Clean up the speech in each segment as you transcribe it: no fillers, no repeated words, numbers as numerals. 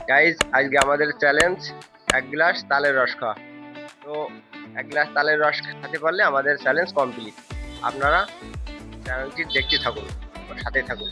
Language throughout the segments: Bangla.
গাইজ আজকে আমাদের চ্যালেঞ্জ এক গ্লাস তালের রস খাওয়া। তো এক গ্লাস তালের রস খেতে পারলে আমাদের চ্যালেঞ্জ কমপ্লিট। আপনারা চ্যালেঞ্জটি দেখতে থাকুন, ওর সাথে থাকুন।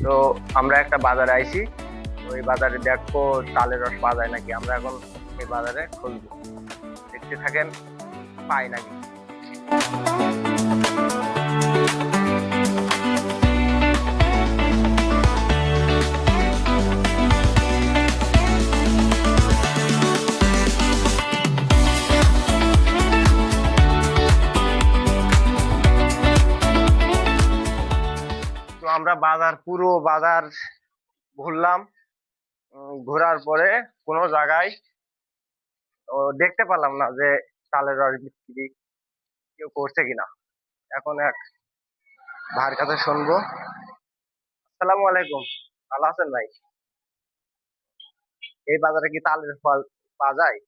তো আমরা একটা বাজারে আইছি, ওই বাজারে দেখবো তালের রস পাওয়া যায় নাকি। আমরা এখন এই বাজারে খুঁজবো, দেখতে থাকেন পাই নাকি। তো আমরা পুরো বাজার ঘুরলাম। ঘোরার পরে কোনো জায়গায় দেখতে পেলাম না যে তালের রস বিক্রি কেউ করছে কিনা। এখন এক ভাইয়ের কাছে শুনবো। আসসালামু আলাইকুম, ভালো আছেন ভাই? এই বাজারে কি তালের ফল পাওয়া যায়?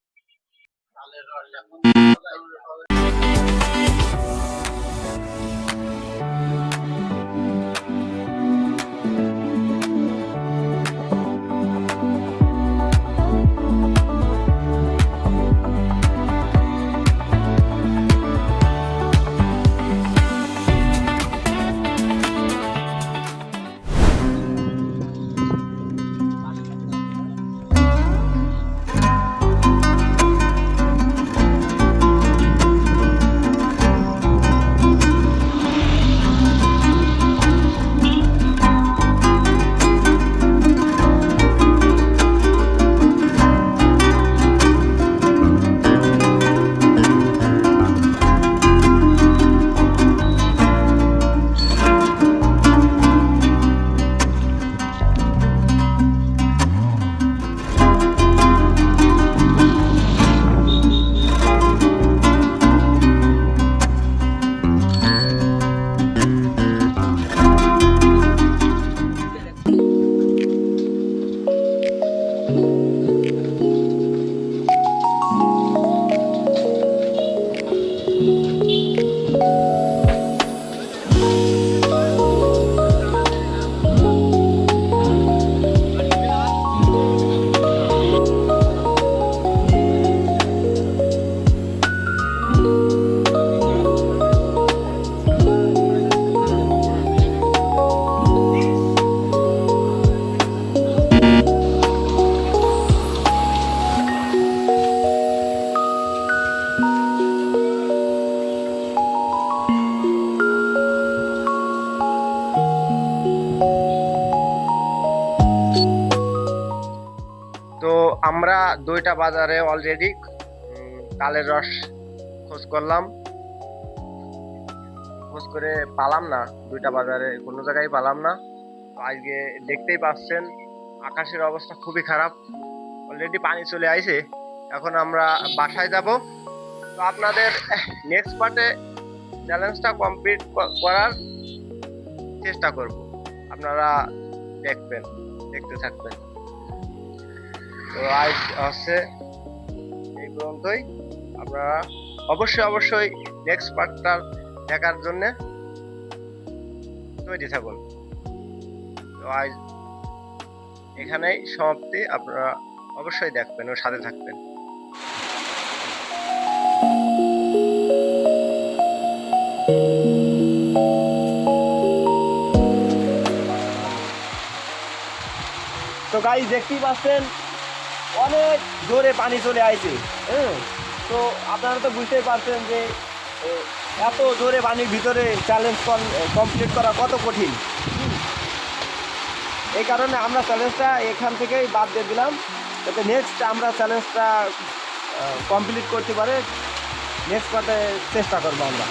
তো আমরা দুইটা বাজারে অলরেডি তালের রস খোঁজ করলাম, খোঁজ করে পালাম না। দুইটা বাজারে কোনো জায়গায় পালাম না। তো আজকে দেখতেই পাচ্ছেন আকাশের অবস্থা খুবই খারাপ, অলরেডি পানি চলে আইছে। এখন আমরা বাসায় যাব। তো আপনাদের নেক্সট পার্টে চ্যালেঞ্জটা কমপ্লিট করার চেষ্টা করব, আপনারা দেখতে থাকবেন। তো আজ হচ্ছে এই পর্যন্তই। আপনারা অবশ্যই নেক্সট পার্টটা দেখার জন্য তৈরি থাকুন। তো আজ এখানেই সমাপ্তি। আপনারা অবশ্যই দেখবেন ও সাথে থাকবেন। তো গাইস দেখতেই পাচ্ছেন অনেক জোরে পানি চলে আইছে। তো আপনারা তো বুঝতেই পারছেন যে এত জোরে পানির ভিতরে চ্যালেঞ্জ কমপ্লিট করা কত কঠিন। এই কারণে আমরা চ্যালেঞ্জটা এখান থেকেই বাদ দিয়ে দিলাম, যাতে নেক্সট আমরা চ্যালেঞ্জটা কমপ্লিট করতে পারে। নেক্সট পার্টে চেষ্টা করবো আমরা।